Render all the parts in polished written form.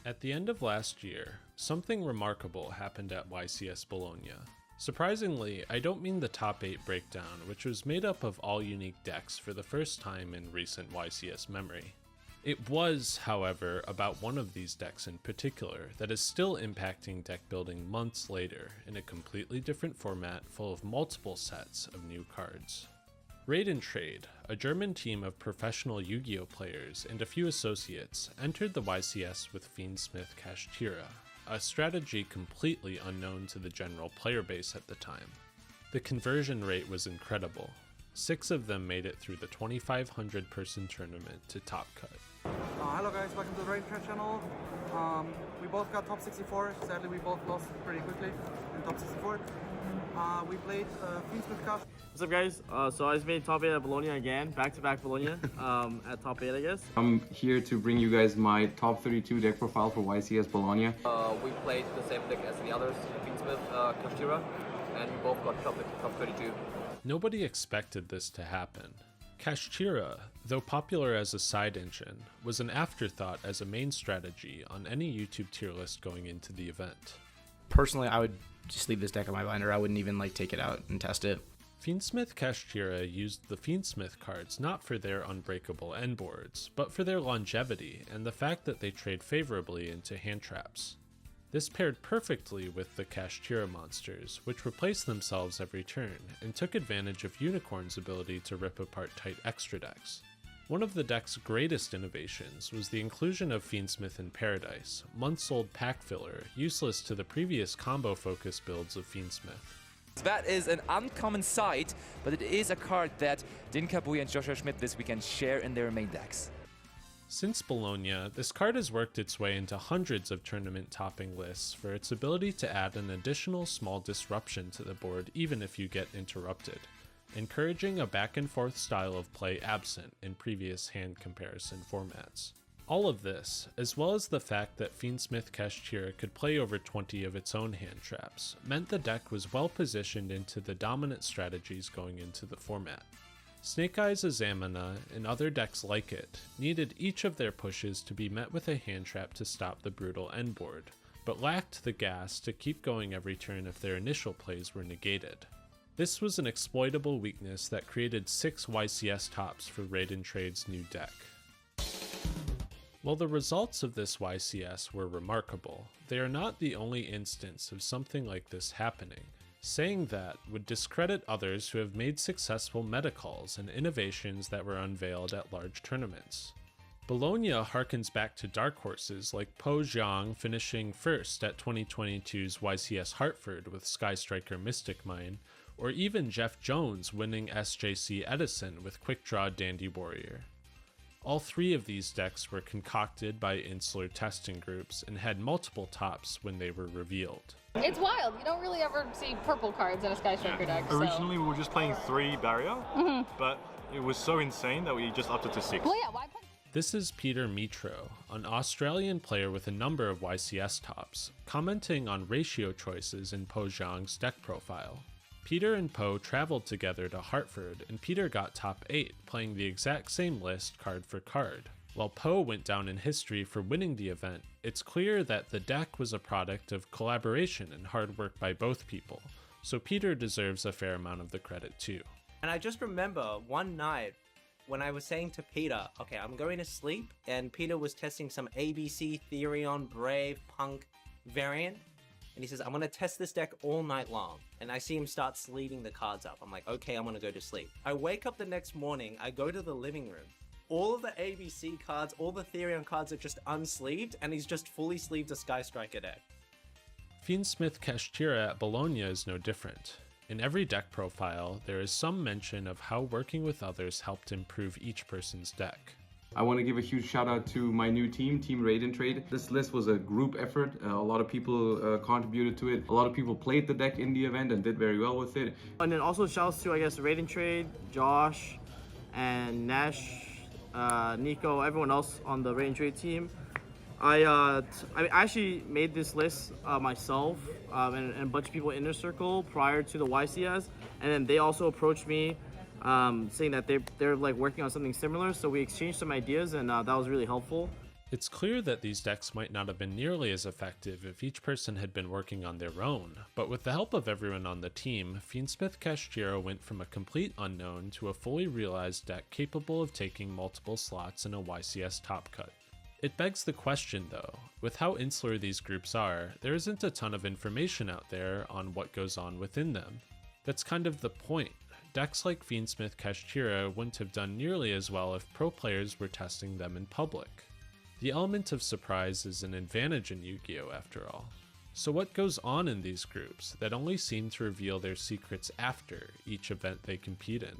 At the end of last year, something remarkable happened at YCS Bologna. Surprisingly, I don't mean the top 8 breakdown, which was made up of all unique decks for the first time in recent YCS memory. It was, however, about one of these decks in particular that is still impacting deck building months later in a completely different format full of multiple sets of new cards. Raid and Trade, a German team of professional Yu-Gi-Oh players and a few associates, entered the YCS with Fiendsmith Kashtira, a strategy completely unknown to the general player base at the time. The conversion rate was incredible. 6 of them made it through the 2,500 person tournament to Top Cut. Hello guys, welcome to the Raid and Trade channel. We both got top 64, sadly we both lost pretty quickly in top 64. We played Fiendsmith Kashtira. What's up guys? So I just made top 8 at Bologna again, back-to-back Bologna at top 8 I guess. I'm here to bring you guys my top 32 deck profile for YCS Bologna. We played the same deck as the others, Fiendsmith Kashtira, and we both got top 32. Nobody expected this to happen. Kashtira, though popular as a side engine, was an afterthought as a main strategy on any YouTube tier list going into the event. Personally, I would just leave this deck on my binder. I wouldn't even take it out and test it. Fiendsmith Kashtira used the Fiendsmith cards not for their unbreakable end boards, but for their longevity and the fact that they trade favorably into hand traps. This paired perfectly with the Kashtira monsters, which replaced themselves every turn, and took advantage of Unicorn's ability to rip apart tight extra decks. One of the deck's greatest innovations was the inclusion of Fiendsmith in Paradise, months-old pack filler, useless to the previous combo-focused builds of Fiendsmith. That is an uncommon sight, but it is a card that Din Kabui and Joshua Schmidt this weekend share in their main decks. Since Bologna, this card has worked its way into hundreds of tournament-topping lists for its ability to add an additional small disruption to the board even if you get interrupted, encouraging a back-and-forth style of play absent in previous hand comparison formats. All of this, as well as the fact that Fiendsmith Kashtira could play over 20 of its own hand traps, meant the deck was well positioned into the dominant strategies going into the format. Snake Eyes Azamina and other decks like it needed each of their pushes to be met with a hand trap to stop the brutal end board, but lacked the gas to keep going every turn if their initial plays were negated. This was an exploitable weakness that created 6 YCS tops for Raid and Trade's new deck. While the results of this YCS were remarkable, they are not the only instance of something like this happening. Saying that would discredit others who have made successful meta calls and innovations that were unveiled at large tournaments. Bologna harkens back to dark horses like Po Jiang finishing first at 2022's YCS Hartford with Sky Striker Mystic Mine, or even Jeff Jones winning SJC Edison with Quick Draw Dandy Warrior. All 3 of these decks were concocted by insular testing groups and had multiple tops when they were revealed. It's wild. You don't really ever see purple cards in a Sky Striker deck. Originally, we were just playing 3 barrier, but it was so insane that we just upped it to 6. Well, yeah, why play? This is Peter Mitro, an Australian player with a number of YCS tops, commenting on ratio choices in Po Jiang's deck profile. Peter and Po traveled together to Hartford, and Peter got top 8, playing the exact same list card for card. While Po went down in history for winning the event, it's clear that the deck was a product of collaboration and hard work by both people, so Peter deserves a fair amount of the credit too. And I just remember one night when I was saying to Peter, okay, I'm going to sleep, and Peter was testing some ABC, Therion, Brave, Punk variant, and he says, I'm going to test this deck all night long. And I see him start sleeving the cards up. I'm like, okay, I'm going to go to sleep. I wake up the next morning, I go to the living room. All of the ABC cards, all the Therion cards are just unsleeved, and he's just fully sleeved a Sky Striker deck. Fiendsmith Kashtira at Bologna is no different. In every deck profile, there is some mention of how working with others helped improve each person's deck. I want to give a huge shout out to my new team, Team Raid and Trade. This list was a group effort. A lot of people contributed to it. A lot of people played the deck in the event and did very well with it. And then also shouts to, I guess, Raid and Trade, Josh, and Nash, Nico, everyone else on the Raid and Trade team. I actually made this list myself and a bunch of people in Inner Circle prior to the YCS, and then they also approached me saying that they're like working on something similar, so we exchanged some ideas, and that was really helpful. It's clear that these decks might not have been nearly as effective if each person had been working on their own, but with the help of everyone on the team, Fiendsmith Kashtira went from a complete unknown to a fully realized deck capable of taking multiple slots in a YCS top cut. It begs the question though, with how insular these groups are, there isn't a ton of information out there on what goes on within them. That's kind of the point. Decks like Fiendsmith Kashtira wouldn't have done nearly as well if pro players were testing them in public. The element of surprise is an advantage in Yu-Gi-Oh! After all. So what goes on in these groups that only seem to reveal their secrets after each event they compete in?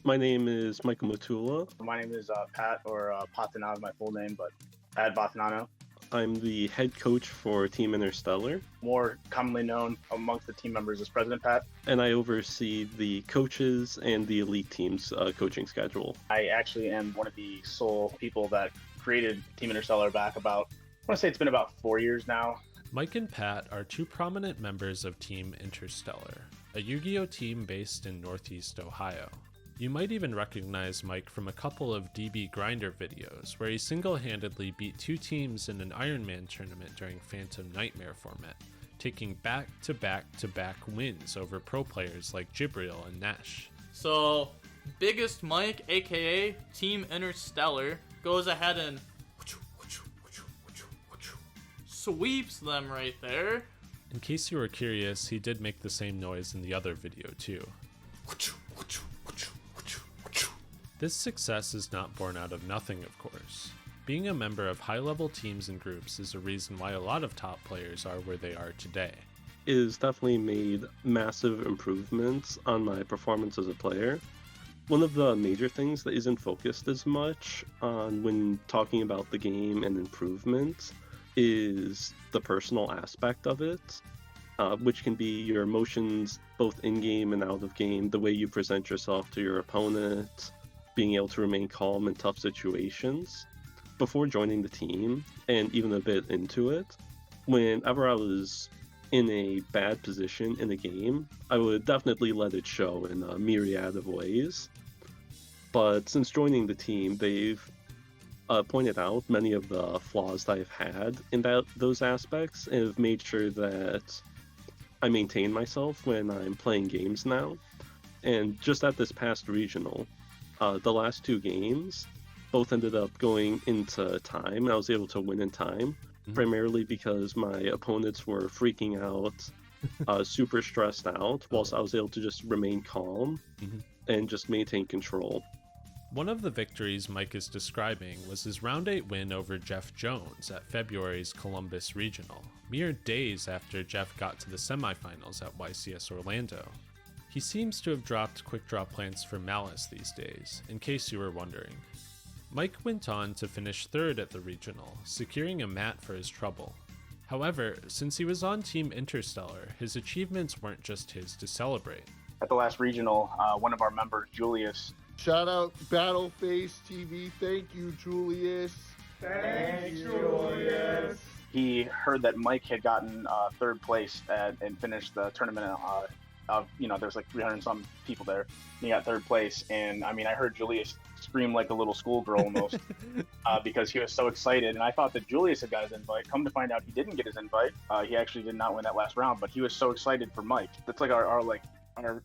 My name is Michael Matula. My name is Pat, or Patanano is my full name, but Pat Patanano. I'm the head coach for Team Interstellar. More commonly known amongst the team members as President Pat. And I oversee the coaches and the elite team's coaching schedule. I actually am one of the sole people that created Team Interstellar back about, I want to say it's been about 4 years now. Mike and Pat are two prominent members of Team Interstellar, a Yu-Gi-Oh! Team based in Northeast Ohio. You might even recognize Mike from a couple of DB Grinder videos, where he single-handedly beat two teams in an Iron Man tournament during Phantom Nightmare format, taking back-to-back-to-back wins over pro players like Jibril and Nash. So, Biggest Mike, aka Team Interstellar, goes ahead and sweeps them right there. In case you were curious, he did make the same noise in the other video too. This success is not born out of nothing, of course. Being a member of high-level teams and groups is a reason why a lot of top players are where they are today. It has definitely made massive improvements on my performance as a player. One of the major things that isn't focused as much on when talking about the game and improvements is the personal aspect of it, which can be your emotions both in-game and out of game, the way you present yourself to your opponent, being able to remain calm in tough situations. Before joining the team, and even a bit into it, whenever I was in a bad position in a game, I would definitely let it show in a myriad of ways. But since joining the team, they've pointed out many of the flaws that I've had in those aspects, and have made sure that I maintain myself when I'm playing games now. And just at this past regional, the last two games both ended up going into time, and I was able to win in time, primarily because my opponents were freaking out, super stressed out, whilst I was able to just remain calm and just maintain control. One of the victories Mike is describing was his Round 8 win over Jeff Jones at February's Columbus Regional, mere days after Jeff got to the semifinals at YCS Orlando. He seems to have dropped quick draw plans for Malice these days, in case you were wondering. Mike went on to finish third at the regional, securing a mat for his trouble. However, since he was on Team Interstellar, his achievements weren't just his to celebrate. At the last regional, one of our members, Julius. Shout out Battleface TV. Thank you, Julius. Thanks, Julius. He heard that Mike had gotten third place and finished the tournament. There's like 300 and some people there. And he got third place, and I mean, I heard Julius scream like a little schoolgirl almost because he was so excited. And I thought that Julius had got his invite. Come to find out, he didn't get his invite. He actually did not win that last round, but he was so excited for Mike. That's like our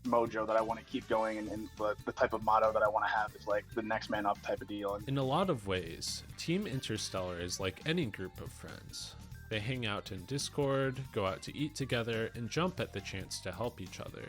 mojo that I want to keep going, and the type of motto that I want to have is like the next man up type of deal. In a lot of ways, Team Interstellar is like any group of friends. They hang out in Discord, go out to eat together, and jump at the chance to help each other.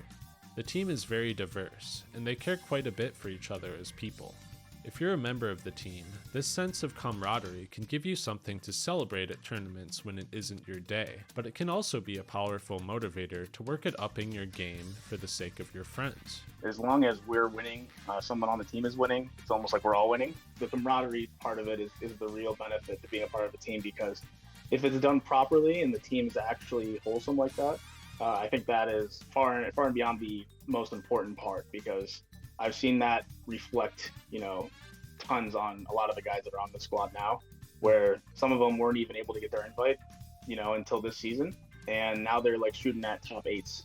The team is very diverse, and they care quite a bit for each other as people. If you're a member of the team, this sense of camaraderie can give you something to celebrate at tournaments when it isn't your day, but it can also be a powerful motivator to work at upping your game for the sake of your friends. As long as we're winning, someone on the team is winning, it's almost like we're all winning. The camaraderie part of it is the real benefit to being a part of the team, because if it's done properly and the team is actually wholesome like that, I think that is far and beyond the most important part, because I've seen that reflect, tons on a lot of the guys that are on the squad now, where some of them weren't even able to get their invite, until this season. And now they're like shooting at top 8s,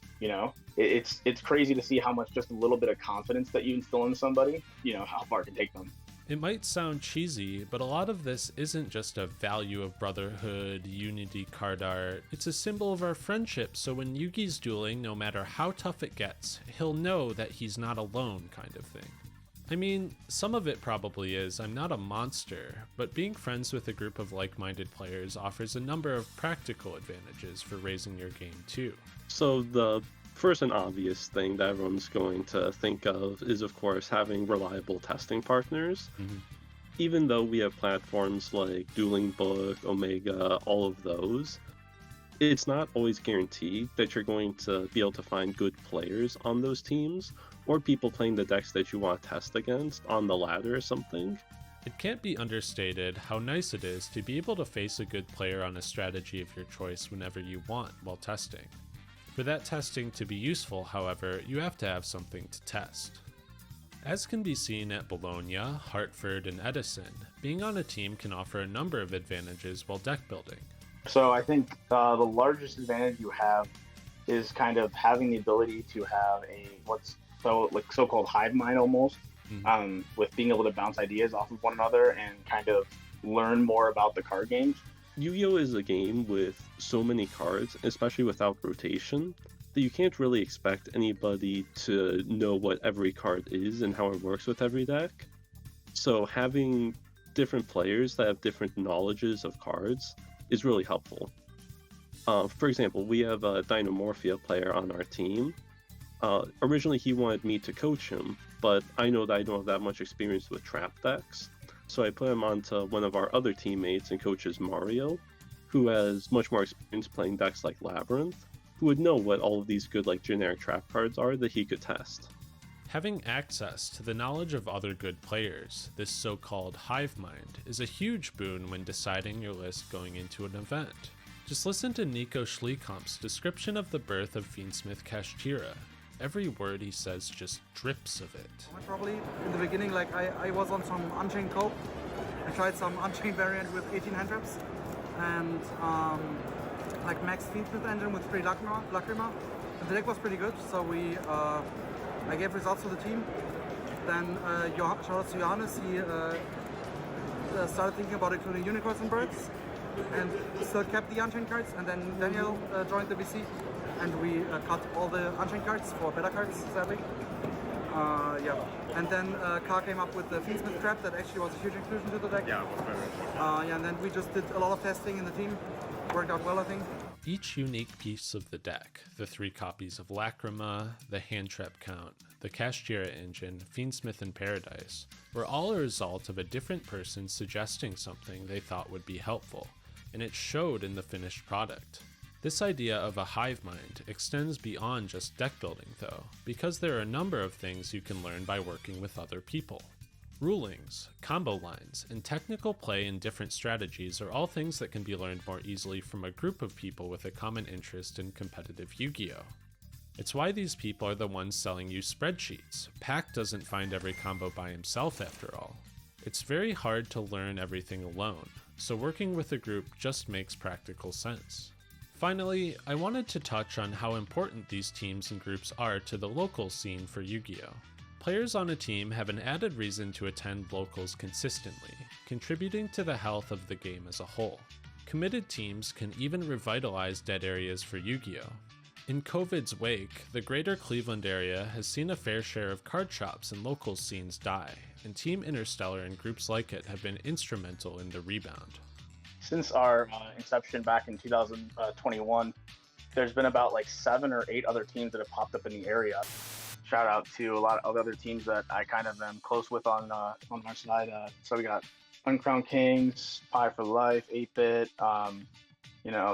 It's crazy to see how much just a little bit of confidence that you instill in somebody, how far it can take them. It might sound cheesy, but a lot of this isn't just a value of brotherhood, unity card art, it's a symbol of our friendship, so when Yugi's dueling, no matter how tough it gets, he'll know that he's not alone kind of thing. I mean, some of it probably is, I'm not a monster, but being friends with a group of like-minded players offers a number of practical advantages for raising your game too. So the first and obvious thing that everyone's going to think of is, of course, having reliable testing partners. Even though we have platforms like Dueling Book, Omega, all of those, it's not always guaranteed that you're going to be able to find good players on those teams, or people playing the decks that you want to test against on the ladder or something. It can't be understated how nice it is to be able to face a good player on a strategy of your choice whenever you want while testing. For that testing to be useful, however, you have to have something to test. As can be seen at Bologna, Hartford, and Edison, being on a team can offer a number of advantages while deck building. So I think the largest advantage you have is kind of having the ability to have a so-called hive mind almost, with being able to bounce ideas off of one another and kind of learn more about the card games. YuGiOh is a game with so many cards, especially without rotation, that you can't really expect anybody to know what every card is and how it works with every deck. So having different players that have different knowledges of cards is really helpful. For example, we have a Dynamorphia player on our team. Originally he wanted me to coach him, but I know that I don't have that much experience with trap decks. So I put him onto one of our other teammates and coaches, Mario, who has much more experience playing decks like Labyrinth, who would know what all of these good generic trap cards are that he could test. Having access to the knowledge of other good players, this so-called hive mind, is a huge boon when deciding your list going into an event. Just listen to Nico Schliekomp's description of the birth of Fiendsmith Kashtira. Every word he says just drips of it. Probably in the beginning, I was on some Unchained Cope. I tried some Unchained variant with 18 hand traps and max Fiendsmith engine with 3 Lacrima. And the deck was pretty good, so I gave results to the team. Then shout out to Johannes, he started thinking about including unicorns and birds, and still kept the Unchained cards. And then Daniel joined the BC. And we cut all the Unchained cards for better cards, sadly. And then Ka came up with the Fiendsmith trap that actually was a huge inclusion to the deck. Yeah, it was very and then we just did a lot of testing in the team. Worked out well, I think. Each unique piece of the deck, the 3 copies of Lacrima, the hand trap count, the Kashtira engine, Fiendsmith, and Paradise, were all a result of a different person suggesting something they thought would be helpful, and it showed in the finished product. This idea of a hive mind extends beyond just deck building though, because there are a number of things you can learn by working with other people. Rulings, combo lines, and technical play in different strategies are all things that can be learned more easily from a group of people with a common interest in competitive Yu-Gi-Oh! It's why these people are the ones selling you spreadsheets. Pac doesn't find every combo by himself after all. It's very hard to learn everything alone, so working with a group just makes practical sense. Finally, I wanted to touch on how important these teams and groups are to the local scene for Yu-Gi-Oh! Players on a team have an added reason to attend locals consistently, contributing to the health of the game as a whole. Committed teams can even revitalize dead areas for Yu-Gi-Oh! In COVID's wake, the greater Cleveland area has seen a fair share of card shops and local scenes die, and Team Interstellar and groups like it have been instrumental in the rebound. Since our inception back in 2021, there's been about 7 or 8 other teams that have popped up in the area. Shout out to a lot of other teams that I kind of am close with on our side. So we got Uncrowned Kings, Pie for Life, 8-Bit,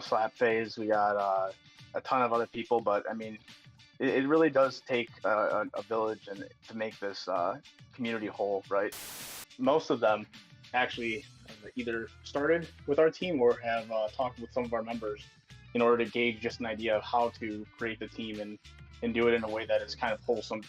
Slap Phase. We got a ton of other people, but I mean, it really does take a village and to make this community whole, right? Most of them actually either started with our team or have talked with some of our members in order to gauge just an idea of how to create the team and do it in a way that is kind of wholesome.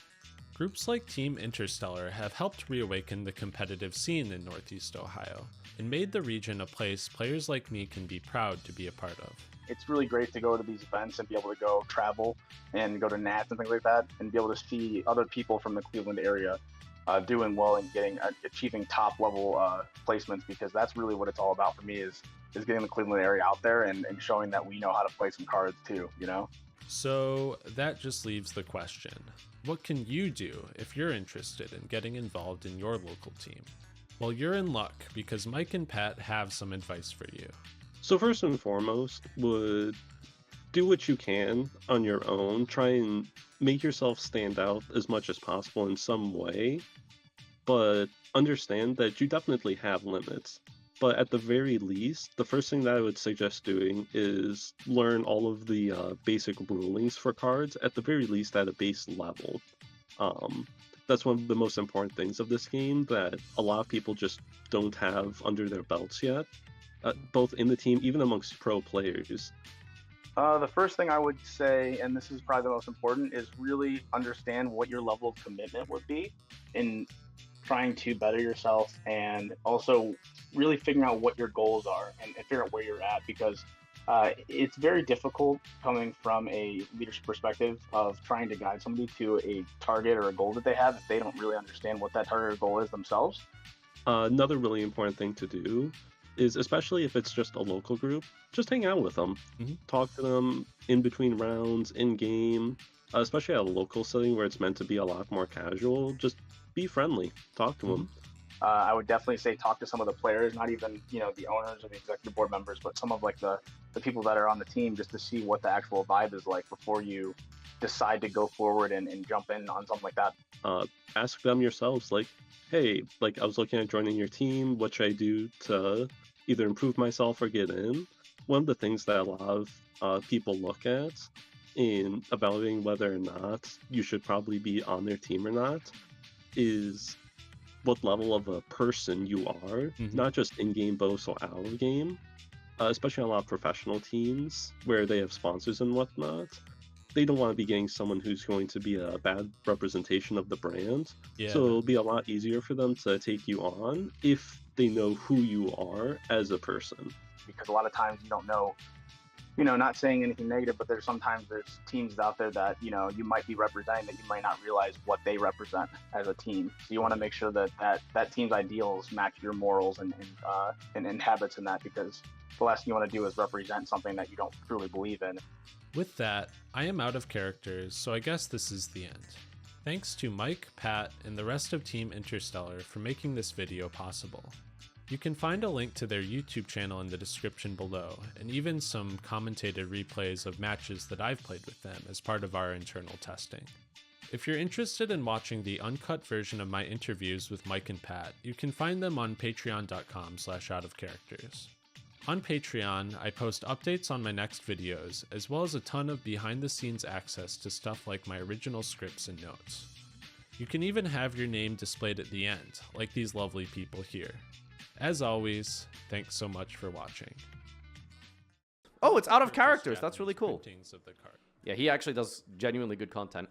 Groups like Team Interstellar have helped reawaken the competitive scene in Northeast Ohio and made the region a place players like me can be proud to be a part of. It's really great to go to these events and be able to go travel and go to Nats and things like that and be able to see other people from the Cleveland area doing well and achieving top level placements, because that's really what it's all about for me is getting the Cleveland area out there and showing that we know how to play some cards too, you know? So that just leaves the question, what can you do if you're interested in getting involved in your local team? Well, you're in luck because Mike and Pat have some advice for you. So first and foremost, would do what you can on your own. Try and make yourself stand out as much as possible in some way, but understand that you definitely have limits. But at the very least, the first thing that I would suggest doing is learn all of the basic rulings for cards, at the very least at a base level. That's one of the most important things of this game that a lot of people just don't have under their belts yet, both in the team, even amongst pro players. The first thing I would say, and this is probably the most important, is really understand what your level of commitment would be in trying to better yourself, and also really figuring out what your goals are and figure out where you're at, because it's very difficult coming from a leadership perspective of trying to guide somebody to a target or a goal that they have if they don't really understand what that target or goal is themselves. Another really important thing to do is, especially if it's just a local group, just hang out with them. Talk to them in between rounds, in game, especially at a local setting where it's meant to be a lot more casual. Just be friendly, talk to them. I would definitely say talk to some of the players, not even, you know, the owners or the executive board members, but some of like the people that are on the team, just to see what the actual vibe is like before you decide to go forward and jump in on something like that. Ask them yourselves, like, hey, like, I was looking at joining your team, what should I do to either improve myself or get in? One of the things that a lot of people look at in evaluating whether or not you should probably be on their team or not is what level of a person you are, not just in-game but also out of game. Especially on a lot of professional teams where they have sponsors and whatnot, they don't want to be getting someone who's going to be a bad representation of the brand. So it'll be a lot easier for them to take you on if they know who you are as a person. Because a lot of times you don't know, you know, not saying anything negative, but there's teams out there that, you know, you might be representing that you might not realize what they represent as a team. So you want to make sure that team's ideals match your morals and habits in that, because the last thing you want to do is represent something that you don't truly believe in. With that, I am out of characters, so I guess this is the end. Thanks to Mike, Pat, and the rest of Team Interstellar for making this video possible. You can find a link to their YouTube channel in the description below, and even some commentated replays of matches that I've played with them as part of our internal testing. If you're interested in watching the uncut version of my interviews with Mike and Pat, you can find them on patreon.com/outofcharacters. On Patreon, I post updates on my next videos, as well as a ton of behind-the-scenes access to stuff like my original scripts and notes. You can even have your name displayed at the end, like these lovely people here. As always, thanks so much for watching. Oh, it's Out of Characters. That's really cool. Yeah, he actually does genuinely good content.